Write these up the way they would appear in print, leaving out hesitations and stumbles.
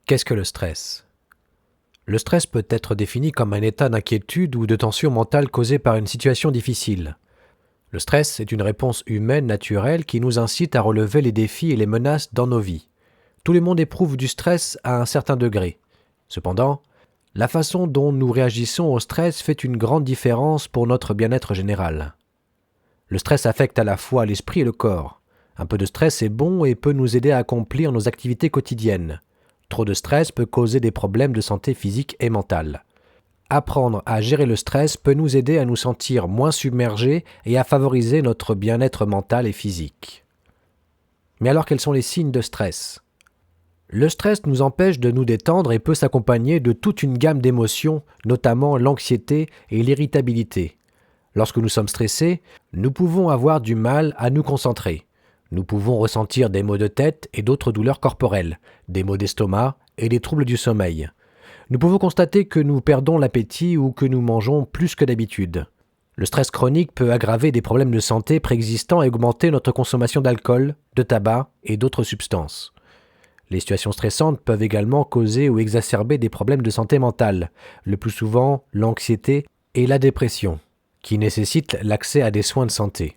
Qu'est-ce que le stress? Le stress peut être défini comme un état d'inquiétude ou de tension mentale causé par une situation difficile. Le stress est une réponse humaine naturelle qui nous incite à relever les défis et les menaces dans nos vies. Tout le monde éprouve du stress à un certain degré. Cependant, la façon dont nous réagissons au stress fait une grande différence pour notre bien-être général. Le stress affecte à la fois l'esprit et le corps. Un peu de stress est bon et peut nous aider à accomplir nos activités quotidiennes. Trop de stress peut causer des problèmes de santé physique et mentale. Apprendre à gérer le stress peut nous aider à nous sentir moins submergés et à favoriser notre bien-être mental et physique. Mais alors quels sont les signes de stress? Le stress nous empêche de nous détendre et peut s'accompagner de toute une gamme d'émotions, notamment l'anxiété et l'irritabilité. Lorsque nous sommes stressés, nous pouvons avoir du mal à nous concentrer. Nous pouvons ressentir des maux de tête et d'autres douleurs corporelles, des maux d'estomac et des troubles du sommeil. Nous pouvons constater que nous perdons l'appétit ou que nous mangeons plus que d'habitude. Le stress chronique peut aggraver des problèmes de santé préexistants et augmenter notre consommation d'alcool, de tabac et d'autres substances. Les situations stressantes peuvent également causer ou exacerber des problèmes de santé mentale, le plus souvent l'anxiété et la dépression, qui nécessitent l'accès à des soins de santé.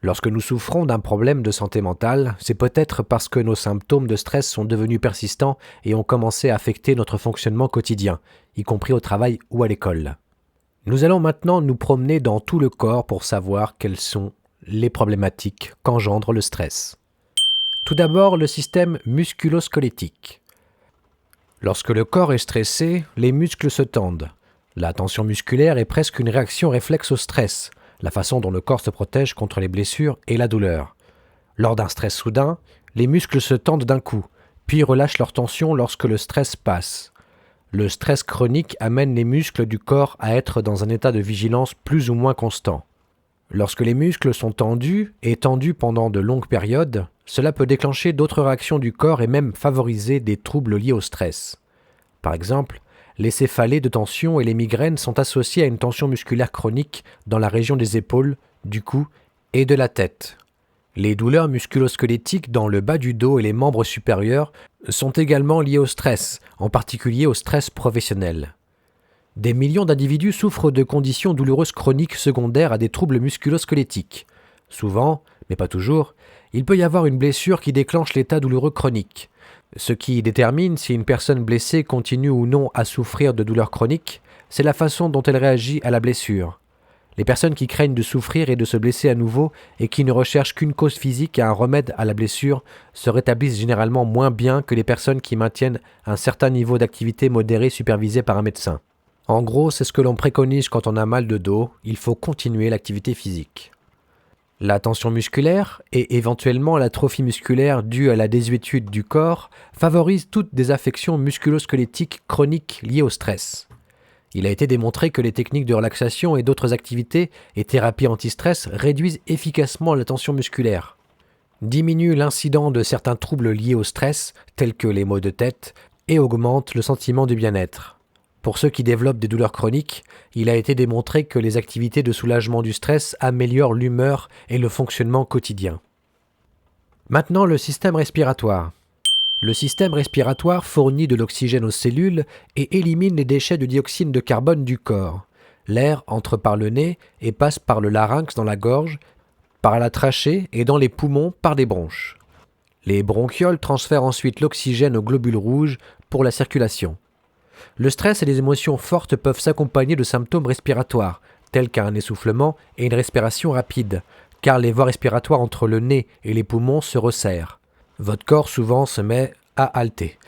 Lorsque nous souffrons d'un problème de santé mentale, c'est peut-être parce que nos symptômes de stress sont devenus persistants et ont commencé à affecter notre fonctionnement quotidien, y compris au travail ou à l'école. Nous allons maintenant nous promener dans tout le corps pour savoir quelles sont les problématiques qu'engendre le stress. Tout d'abord, le système musculo-squelettique. Lorsque le corps est stressé, les muscles se tendent. La tension musculaire est presque une réaction réflexe au stress, la façon dont le corps se protège contre les blessures et la douleur. Lors d'un stress soudain, les muscles se tendent d'un coup, puis relâchent leur tension lorsque le stress passe. Le stress chronique amène les muscles du corps à être dans un état de vigilance plus ou moins constant. Lorsque les muscles sont tendus et tendus pendant de longues périodes, cela peut déclencher d'autres réactions du corps et même favoriser des troubles liés au stress. Par exemple, les céphalées de tension et les migraines sont associées à une tension musculaire chronique dans la région des épaules, du cou et de la tête. Les douleurs musculo-squelettiques dans le bas du dos et les membres supérieurs sont également liées au stress, en particulier au stress professionnel. Des millions d'individus souffrent de conditions douloureuses chroniques secondaires à des troubles musculo-squelettiques. Souvent, mais pas toujours, il peut y avoir une blessure qui déclenche l'état douloureux chronique. Ce qui détermine si une personne blessée continue ou non à souffrir de douleurs chroniques, c'est la façon dont elle réagit à la blessure. Les personnes qui craignent de souffrir et de se blesser à nouveau et qui ne recherchent qu'une cause physique et un remède à la blessure se rétablissent généralement moins bien que les personnes qui maintiennent un certain niveau d'activité modérée supervisée par un médecin. En gros, c'est ce que l'on préconise quand on a mal de dos, il faut continuer l'activité physique. La tension musculaire et éventuellement l'atrophie musculaire due à la désuétude du corps favorisent toutes des affections musculo-squelettiques chroniques liées au stress. Il a été démontré que les techniques de relaxation et d'autres activités et thérapies anti-stress réduisent efficacement la tension musculaire, diminuent l'incidence de certains troubles liés au stress, tels que les maux de tête, et augmentent le sentiment de bien-être. Pour ceux qui développent des douleurs chroniques, il a été démontré que les activités de soulagement du stress améliorent l'humeur et le fonctionnement quotidien. Maintenant, le système respiratoire. Le système respiratoire fournit de l'oxygène aux cellules et élimine les déchets de dioxyde de carbone du corps. L'air entre par le nez et passe par le larynx dans la gorge, par la trachée et dans les poumons par les bronches. Les bronchioles transfèrent ensuite l'oxygène aux globules rouges pour la circulation. Le stress et les émotions fortes peuvent s'accompagner de symptômes respiratoires, tels qu'un essoufflement et une respiration rapide, car les voies respiratoires entre le nez et les poumons se resserrent. Votre corps souvent se met à halter.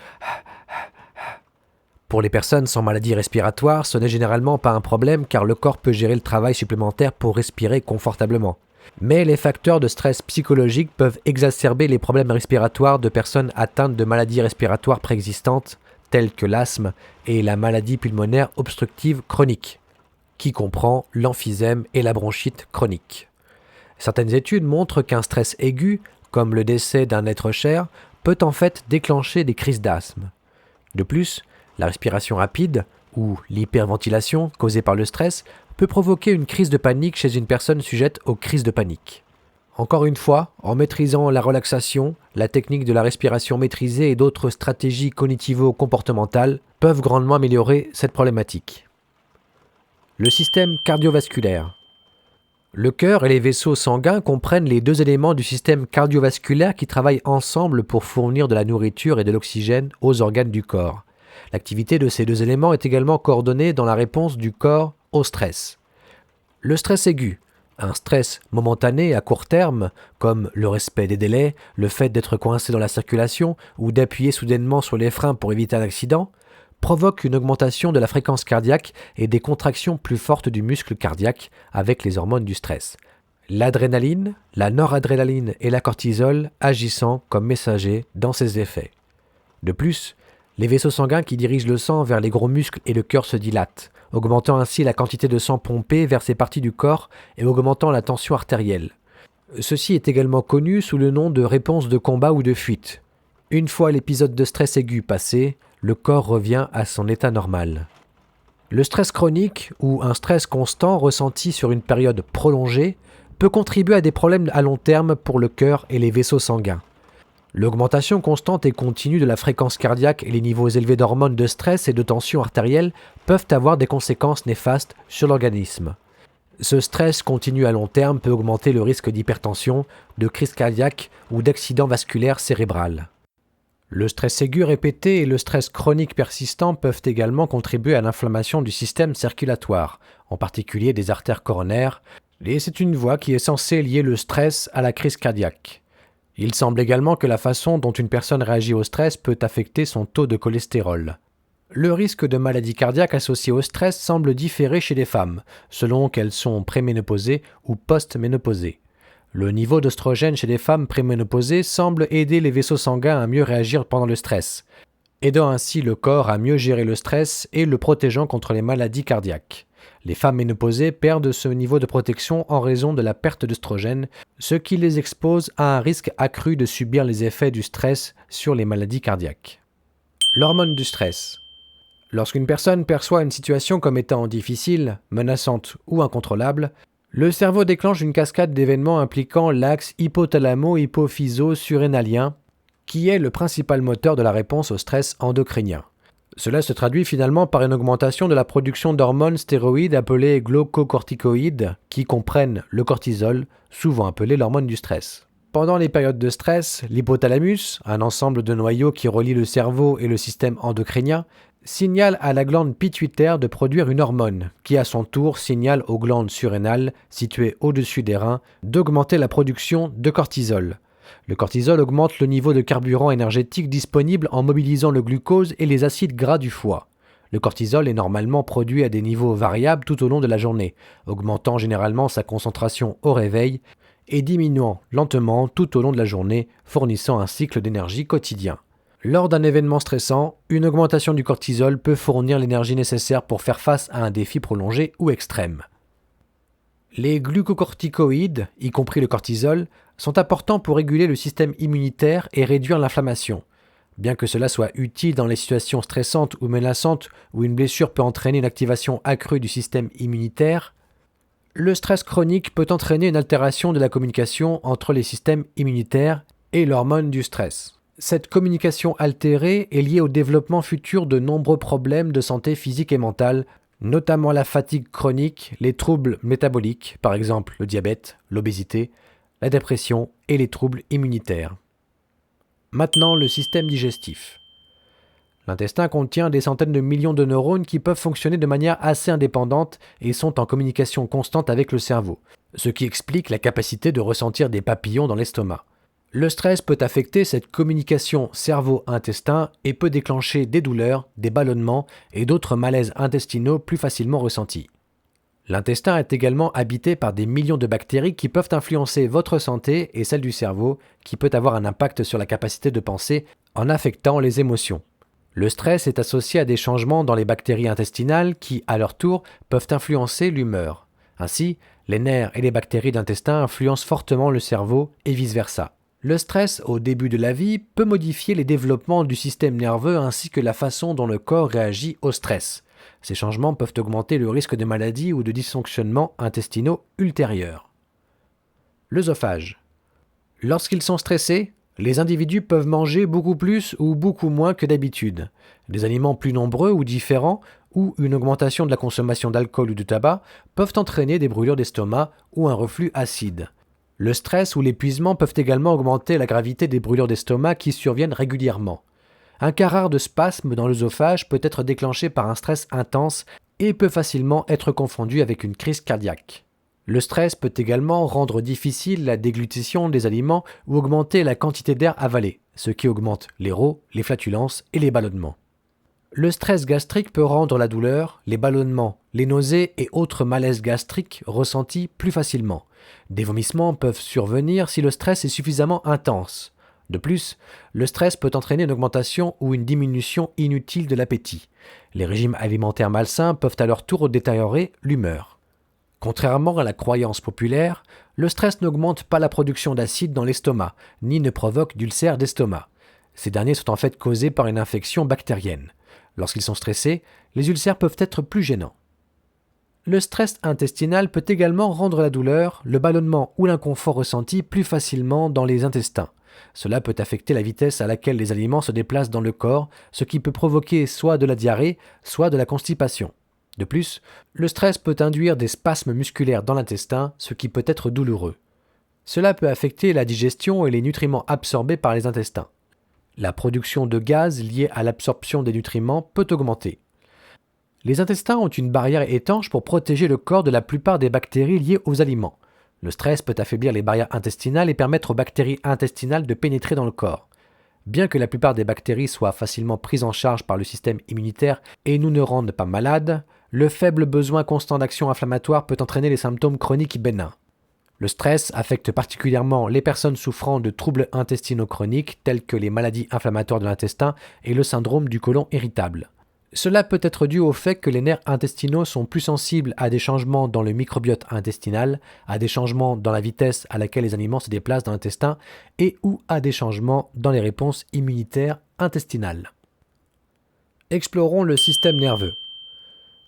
Pour les personnes sans maladie respiratoire, ce n'est généralement pas un problème car le corps peut gérer le travail supplémentaire pour respirer confortablement. Mais les facteurs de stress psychologique peuvent exacerber les problèmes respiratoires de personnes atteintes de maladies respiratoires préexistantes, telles que l'asthme et la maladie pulmonaire obstructive chronique, qui comprend l'emphysème et la bronchite chronique. Certaines études montrent qu'un stress aigu, comme le décès d'un être cher, peut en fait déclencher des crises d'asthme. De plus, la respiration rapide, ou l'hyperventilation causée par le stress, peut provoquer une crise de panique chez une personne sujette aux crises de panique. Encore une fois, en maîtrisant la relaxation, la technique de la respiration maîtrisée et d'autres stratégies cognitivo-comportementales peuvent grandement améliorer cette problématique. Le système cardiovasculaire. Le cœur et les vaisseaux sanguins comprennent les deux éléments du système cardiovasculaire qui travaillent ensemble pour fournir de la nourriture et de l'oxygène aux organes du corps. L'activité de ces deux éléments est également coordonnée dans la réponse du corps au stress. Le stress aigu. Un stress momentané à court terme, comme le respect des délais, le fait d'être coincé dans la circulation ou d'appuyer soudainement sur les freins pour éviter un accident, provoque une augmentation de la fréquence cardiaque et des contractions plus fortes du muscle cardiaque avec les hormones du stress. L'adrénaline, la noradrénaline et la cortisol agissant comme messagers dans ces effets. De plus, les vaisseaux sanguins qui dirigent le sang vers les gros muscles et le cœur se dilatent, augmentant ainsi la quantité de sang pompé vers ces parties du corps et augmentant la tension artérielle. Ceci est également connu sous le nom de réponse de combat ou de fuite. Une fois l'épisode de stress aigu passé, le corps revient à son état normal. Le stress chronique, ou un stress constant ressenti sur une période prolongée, peut contribuer à des problèmes à long terme pour le cœur et les vaisseaux sanguins. L'augmentation constante et continue de la fréquence cardiaque et les niveaux élevés d'hormones de stress et de tension artérielle peuvent avoir des conséquences néfastes sur l'organisme. Ce stress continu à long terme peut augmenter le risque d'hypertension, de crise cardiaque ou d'accident vasculaire cérébral. Le stress aigu répété et le stress chronique persistant peuvent également contribuer à l'inflammation du système circulatoire, en particulier des artères coronaires, et c'est une voie qui est censée lier le stress à la crise cardiaque. Il semble également que la façon dont une personne réagit au stress peut affecter son taux de cholestérol. Le risque de maladie cardiaque associé au stress semble différer chez les femmes, selon qu'elles sont préménopausées ou post-ménopausées. Le niveau d'oestrogène chez les femmes préménopausées semble aider les vaisseaux sanguins à mieux réagir pendant le stress, aidant ainsi le corps à mieux gérer le stress et le protégeant contre les maladies cardiaques. Les femmes ménopausées perdent ce niveau de protection en raison de la perte d'œstrogène, ce qui les expose à un risque accru de subir les effets du stress sur les maladies cardiaques. L'hormone du stress. Lorsqu'une personne perçoit une situation comme étant difficile, menaçante ou incontrôlable, le cerveau déclenche une cascade d'événements impliquant l'axe hypothalamo-hypophyso-surrénalien, qui est le principal moteur de la réponse au stress endocrinien. Cela se traduit finalement par une augmentation de la production d'hormones stéroïdes appelées glucocorticoïdes, qui comprennent le cortisol, souvent appelé l'hormone du stress. Pendant les périodes de stress, l'hypothalamus, un ensemble de noyaux qui relient le cerveau et le système endocrinien, signale à la glande pituitaire de produire une hormone, qui à son tour signale aux glandes surrénales, situées au-dessus des reins, d'augmenter la production de cortisol. Le cortisol augmente le niveau de carburant énergétique disponible en mobilisant le glucose et les acides gras du foie. Le cortisol est normalement produit à des niveaux variables tout au long de la journée, augmentant généralement sa concentration au réveil et diminuant lentement tout au long de la journée, fournissant un cycle d'énergie quotidien. Lors d'un événement stressant, une augmentation du cortisol peut fournir l'énergie nécessaire pour faire face à un défi prolongé ou extrême. Les glucocorticoïdes, y compris le cortisol, sont importants pour réguler le système immunitaire et réduire l'inflammation. Bien que cela soit utile dans les situations stressantes ou menaçantes où une blessure peut entraîner une activation accrue du système immunitaire, le stress chronique peut entraîner une altération de la communication entre les systèmes immunitaires et l'hormone du stress. Cette communication altérée est liée au développement futur de nombreux problèmes de santé physique et mentale, notamment la fatigue chronique, les troubles métaboliques, par exemple le diabète, l'obésité, la dépression et les troubles immunitaires. Maintenant, le système digestif. L'intestin contient des centaines de millions de neurones qui peuvent fonctionner de manière assez indépendante et sont en communication constante avec le cerveau, ce qui explique la capacité de ressentir des papillons dans l'estomac. Le stress peut affecter cette communication cerveau-intestin et peut déclencher des douleurs, des ballonnements et d'autres malaises intestinaux plus facilement ressentis. L'intestin est également habité par des millions de bactéries qui peuvent influencer votre santé et celle du cerveau, qui peut avoir un impact sur la capacité de penser en affectant les émotions. Le stress est associé à des changements dans les bactéries intestinales qui, à leur tour, peuvent influencer l'humeur. Ainsi, les nerfs et les bactéries d'intestin influencent fortement le cerveau et vice-versa. Le stress au début de la vie peut modifier les développements du système nerveux ainsi que la façon dont le corps réagit au stress. Ces changements peuvent augmenter le risque de maladies ou de dysfonctionnements intestinaux ultérieurs. L'œsophage. Lorsqu'ils sont stressés, les individus peuvent manger beaucoup plus ou beaucoup moins que d'habitude. Des aliments plus nombreux ou différents, ou une augmentation de la consommation d'alcool ou de tabac, peuvent entraîner des brûlures d'estomac ou un reflux acide. Le stress ou l'épuisement peuvent également augmenter la gravité des brûlures d'estomac qui surviennent régulièrement. Un cas rare de spasme dans l'œsophage peut être déclenché par un stress intense et peut facilement être confondu avec une crise cardiaque. Le stress peut également rendre difficile la déglutition des aliments ou augmenter la quantité d'air avalé, ce qui augmente les rôts, les flatulences et les ballonnements. Le stress gastrique peut rendre la douleur, les ballonnements, les nausées et autres malaises gastriques ressentis plus facilement. Des vomissements peuvent survenir si le stress est suffisamment intense. De plus, le stress peut entraîner une augmentation ou une diminution inutile de l'appétit. Les régimes alimentaires malsains peuvent à leur tour détériorer l'humeur. Contrairement à la croyance populaire, le stress n'augmente pas la production d'acide dans l'estomac, ni ne provoque d'ulcères d'estomac. Ces derniers sont en fait causés par une infection bactérienne. Lorsqu'ils sont stressés, les ulcères peuvent être plus gênants. Le stress intestinal peut également rendre la douleur, le ballonnement ou l'inconfort ressenti plus facilement dans les intestins. Cela peut affecter la vitesse à laquelle les aliments se déplacent dans le corps, ce qui peut provoquer soit de la diarrhée, soit de la constipation. De plus, le stress peut induire des spasmes musculaires dans l'intestin, ce qui peut être douloureux. Cela peut affecter la digestion et les nutriments absorbés par les intestins. La production de gaz liée à l'absorption des nutriments peut augmenter. Les intestins ont une barrière étanche pour protéger le corps de la plupart des bactéries liées aux aliments. Le stress peut affaiblir les barrières intestinales et permettre aux bactéries intestinales de pénétrer dans le corps. Bien que la plupart des bactéries soient facilement prises en charge par le système immunitaire et nous ne rendent pas malades, le faible besoin constant d'action inflammatoire peut entraîner les symptômes chroniques bénins. Le stress affecte particulièrement les personnes souffrant de troubles intestinaux chroniques tels que les maladies inflammatoires de l'intestin et le syndrome du côlon irritable. Cela peut être dû au fait que les nerfs intestinaux sont plus sensibles à des changements dans le microbiote intestinal, à des changements dans la vitesse à laquelle les aliments se déplacent dans l'intestin et ou à des changements dans les réponses immunitaires intestinales. Explorons le système nerveux.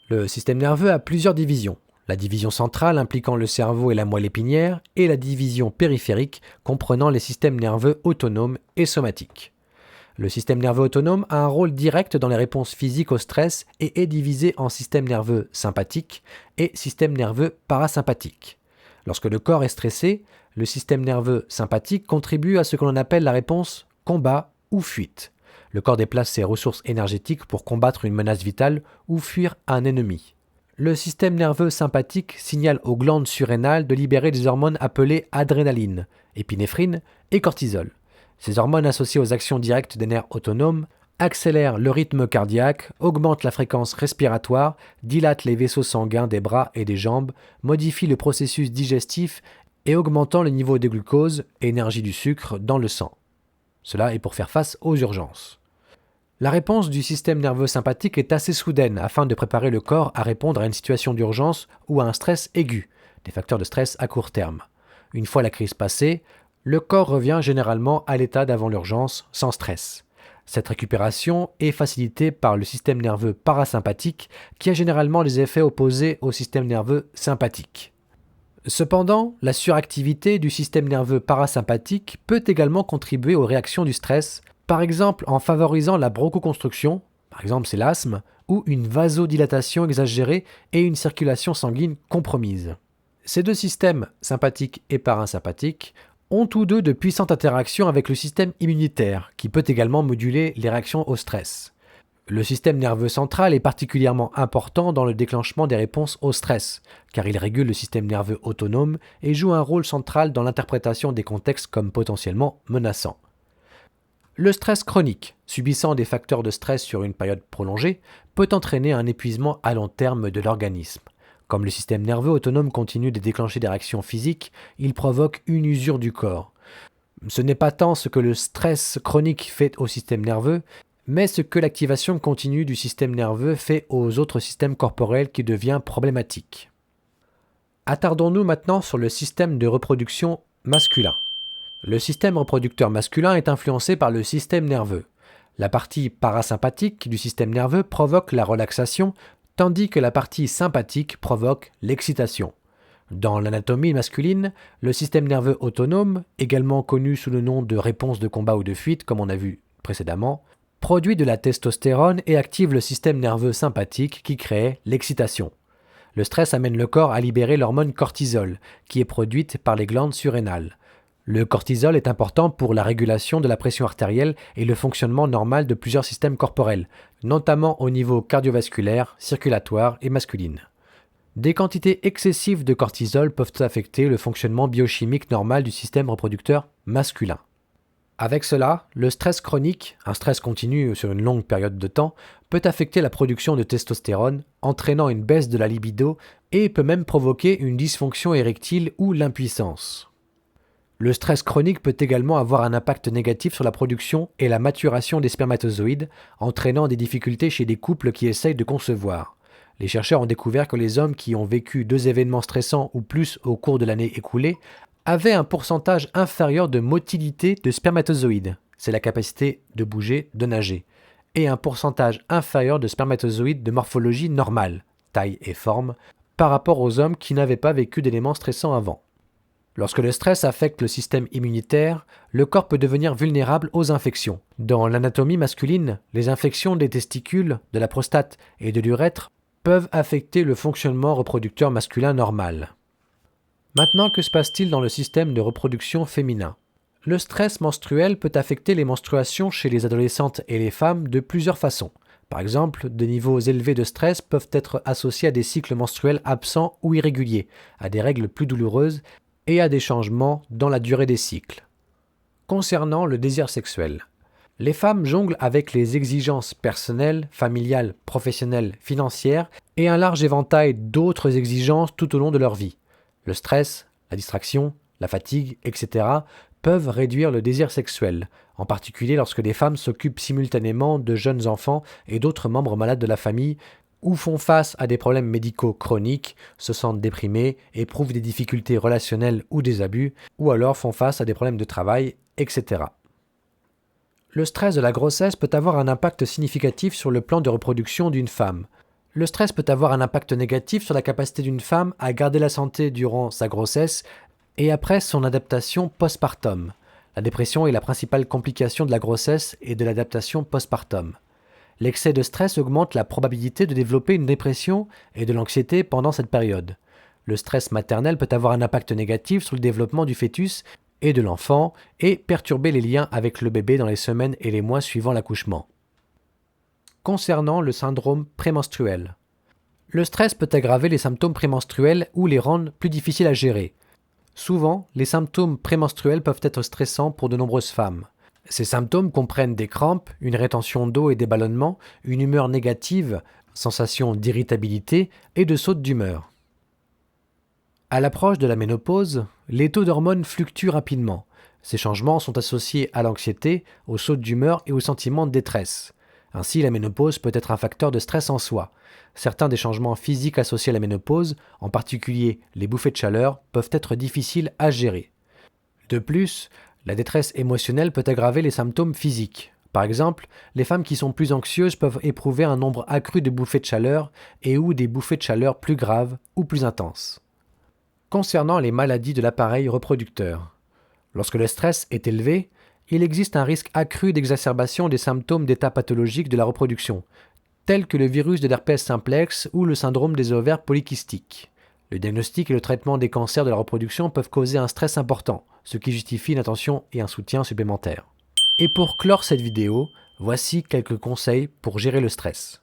Le système nerveux a plusieurs divisions. La division centrale impliquant le cerveau et la moelle épinière et la division périphérique comprenant les systèmes nerveux autonomes et somatiques. Le système nerveux autonome a un rôle direct dans les réponses physiques au stress et est divisé en système nerveux sympathique et système nerveux parasympathique. Lorsque le corps est stressé, le système nerveux sympathique contribue à ce que l'on appelle la réponse combat ou fuite. Le corps déplace ses ressources énergétiques pour combattre une menace vitale ou fuir un ennemi. Le système nerveux sympathique signale aux glandes surrénales de libérer des hormones appelées adrénaline, épinéphrine et cortisol. Ces hormones associées aux actions directes des nerfs autonomes accélèrent le rythme cardiaque, augmentent la fréquence respiratoire, dilatent les vaisseaux sanguins des bras et des jambes, modifient le processus digestif et augmentant le niveau de glucose, énergie du sucre, dans le sang. Cela est pour faire face aux urgences. La réponse du système nerveux sympathique est assez soudaine afin de préparer le corps à répondre à une situation d'urgence ou à un stress aigu, des facteurs de stress à court terme. Une fois la crise passée, le corps revient généralement à l'état d'avant l'urgence, sans stress. Cette récupération est facilitée par le système nerveux parasympathique qui a généralement des effets opposés au système nerveux sympathique. Cependant, la suractivité du système nerveux parasympathique peut également contribuer aux réactions du stress, par exemple en favorisant la bronchoconstriction, par exemple c'est l'asthme, ou une vasodilatation exagérée et une circulation sanguine compromise. Ces deux systèmes, sympathique et parasympathique, ont tous deux de puissantes interactions avec le système immunitaire, qui peut également moduler les réactions au stress. Le système nerveux central est particulièrement important dans le déclenchement des réponses au stress, car il régule le système nerveux autonome et joue un rôle central dans l'interprétation des contextes comme potentiellement menaçants. Le stress chronique, subissant des facteurs de stress sur une période prolongée, peut entraîner un épuisement à long terme de l'organisme. Comme le système nerveux autonome continue de déclencher des réactions physiques, il provoque une usure du corps. Ce n'est pas tant ce que le stress chronique fait au système nerveux, mais ce que l'activation continue du système nerveux fait aux autres systèmes corporels qui devient problématique. Attardons-nous maintenant sur le système de reproduction masculin. Le système reproducteur masculin est influencé par le système nerveux. La partie parasympathique du système nerveux provoque la relaxation, tandis que la partie sympathique provoque l'excitation. Dans l'anatomie masculine, le système nerveux autonome, également connu sous le nom de réponse de combat ou de fuite, comme on a vu précédemment, produit de la testostérone et active le système nerveux sympathique qui crée l'excitation. Le stress amène le corps à libérer l'hormone cortisol, qui est produite par les glandes surrénales. Le cortisol est important pour la régulation de la pression artérielle et le fonctionnement normal de plusieurs systèmes corporels, notamment au niveau cardiovasculaire, circulatoire et masculine. Des quantités excessives de cortisol peuvent affecter le fonctionnement biochimique normal du système reproducteur masculin. Avec cela, le stress chronique, un stress continu sur une longue période de temps, peut affecter la production de testostérone, entraînant une baisse de la libido et peut même provoquer une dysfonction érectile ou l'impuissance. Le stress chronique peut également avoir un impact négatif sur la production et la maturation des spermatozoïdes, entraînant des difficultés chez des couples qui essayent de concevoir. Les chercheurs ont découvert que les hommes qui ont vécu 2 événements stressants ou plus au cours de l'année écoulée avaient un pourcentage inférieur de motilité de spermatozoïdes, c'est la capacité de bouger, de nager, et un pourcentage inférieur de spermatozoïdes de morphologie normale, taille et forme, par rapport aux hommes qui n'avaient pas vécu d'éléments stressants avant. Lorsque le stress affecte le système immunitaire, le corps peut devenir vulnérable aux infections. Dans l'anatomie masculine, les infections des testicules, de la prostate et de l'urètre peuvent affecter le fonctionnement reproducteur masculin normal. Maintenant, que se passe-t-il dans le système de reproduction féminin ? Le stress menstruel peut affecter les menstruations chez les adolescentes et les femmes de plusieurs façons. Par exemple, des niveaux élevés de stress peuvent être associés à des cycles menstruels absents ou irréguliers, à des règles plus douloureuses et à des changements dans la durée des cycles. Concernant le désir sexuel, les femmes jonglent avec les exigences personnelles, familiales, professionnelles, financières et un large éventail d'autres exigences tout au long de leur vie. Le stress, la distraction, la fatigue, etc. peuvent réduire le désir sexuel, en particulier lorsque les femmes s'occupent simultanément de jeunes enfants et d'autres membres malades de la famille, ou font face à des problèmes médicaux chroniques, se sentent déprimés, éprouvent des difficultés relationnelles ou des abus, ou alors font face à des problèmes de travail, etc. Le stress de la grossesse peut avoir un impact significatif sur le plan de reproduction d'une femme. Le stress peut avoir un impact négatif sur la capacité d'une femme à garder la santé durant sa grossesse et après son adaptation postpartum. La dépression est la principale complication de la grossesse et de l'adaptation postpartum. L'excès de stress augmente la probabilité de développer une dépression et de l'anxiété pendant cette période. Le stress maternel peut avoir un impact négatif sur le développement du fœtus et de l'enfant et perturber les liens avec le bébé dans les semaines et les mois suivant l'accouchement. Concernant le syndrome prémenstruel. Le stress peut aggraver les symptômes prémenstruels ou les rendre plus difficiles à gérer. Souvent, les symptômes prémenstruels peuvent être stressants pour de nombreuses femmes. Ces symptômes comprennent des crampes, une rétention d'eau et des ballonnements, une humeur négative, sensation d'irritabilité et de saute d'humeur. À l'approche de la ménopause, les taux d'hormones fluctuent rapidement. Ces changements sont associés à l'anxiété, aux sautes d'humeur et aux sentiments de détresse. Ainsi, la ménopause peut être un facteur de stress en soi. Certains des changements physiques associés à la ménopause, en particulier les bouffées de chaleur, peuvent être difficiles à gérer. De plus, la détresse émotionnelle peut aggraver les symptômes physiques. Par exemple, les femmes qui sont plus anxieuses peuvent éprouver un nombre accru de bouffées de chaleur et ou des bouffées de chaleur plus graves ou plus intenses. Concernant les maladies de l'appareil reproducteur. Lorsque le stress est élevé, il existe un risque accru d'exacerbation des symptômes d'état pathologique de la reproduction, tels que le virus de l'herpès simplex ou le syndrome des ovaires polykystiques. Le diagnostic et le traitement des cancers de la reproduction peuvent causer un stress important, ce qui justifie une attention et un soutien supplémentaires. Et pour clore cette vidéo, voici quelques conseils pour gérer le stress.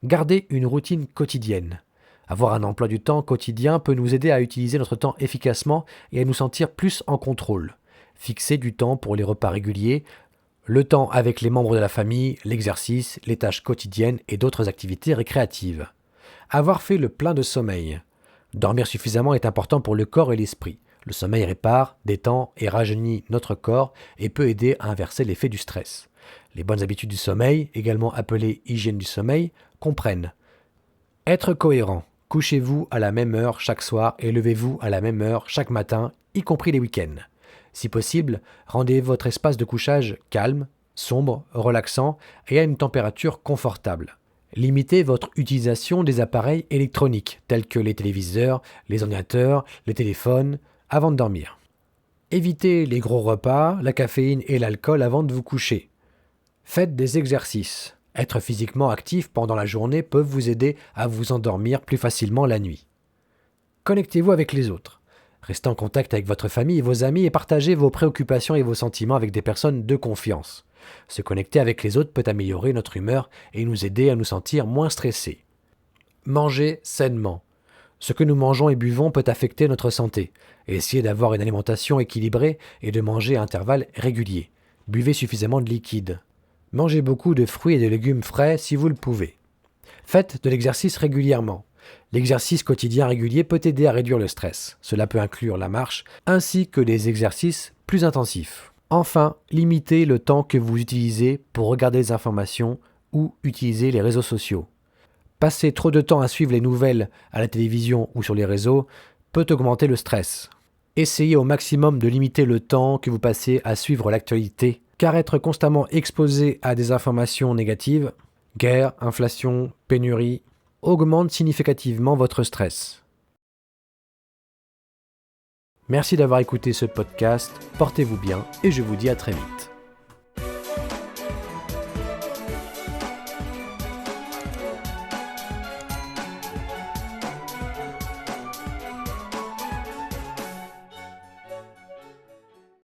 Gardez une routine quotidienne. Avoir un emploi du temps quotidien peut nous aider à utiliser notre temps efficacement et à nous sentir plus en contrôle. Fixez du temps pour les repas réguliers, le temps avec les membres de la famille, l'exercice, les tâches quotidiennes et d'autres activités récréatives. Avoir fait le plein de sommeil. Dormir suffisamment est important pour le corps et l'esprit. Le sommeil répare, détend et rajeunit notre corps et peut aider à inverser l'effet du stress. Les bonnes habitudes du sommeil, également appelées hygiène du sommeil, comprennent être cohérent. Couchez-vous à la même heure chaque soir et levez-vous à la même heure chaque matin, y compris les week-ends. Si possible, rendez votre espace de couchage calme, sombre, relaxant et à une température confortable. Limitez votre utilisation des appareils électroniques, tels que les téléviseurs, les ordinateurs, les téléphones, avant de dormir. Évitez les gros repas, la caféine et l'alcool avant de vous coucher. Faites des exercices. Être physiquement actif pendant la journée peut vous aider à vous endormir plus facilement la nuit. Connectez-vous avec les autres. Restez en contact avec votre famille et vos amis et partagez vos préoccupations et vos sentiments avec des personnes de confiance. Se connecter avec les autres peut améliorer notre humeur et nous aider à nous sentir moins stressés. Mangez sainement. Ce que nous mangeons et buvons peut affecter notre santé. Essayez d'avoir une alimentation équilibrée et de manger à intervalles réguliers. Buvez suffisamment de liquide. Mangez beaucoup de fruits et de légumes frais si vous le pouvez. Faites de l'exercice régulièrement. L'exercice quotidien régulier peut aider à réduire le stress. Cela peut inclure la marche, ainsi que des exercices plus intensifs. Enfin, limitez le temps que vous utilisez pour regarder des informations ou utiliser les réseaux sociaux. Passer trop de temps à suivre les nouvelles à la télévision ou sur les réseaux peut augmenter le stress. Essayez au maximum de limiter le temps que vous passez à suivre l'actualité, car être constamment exposé à des informations négatives, guerre, inflation, pénurie, augmente significativement votre stress. Merci d'avoir écouté ce podcast, portez-vous bien et je vous dis à très vite.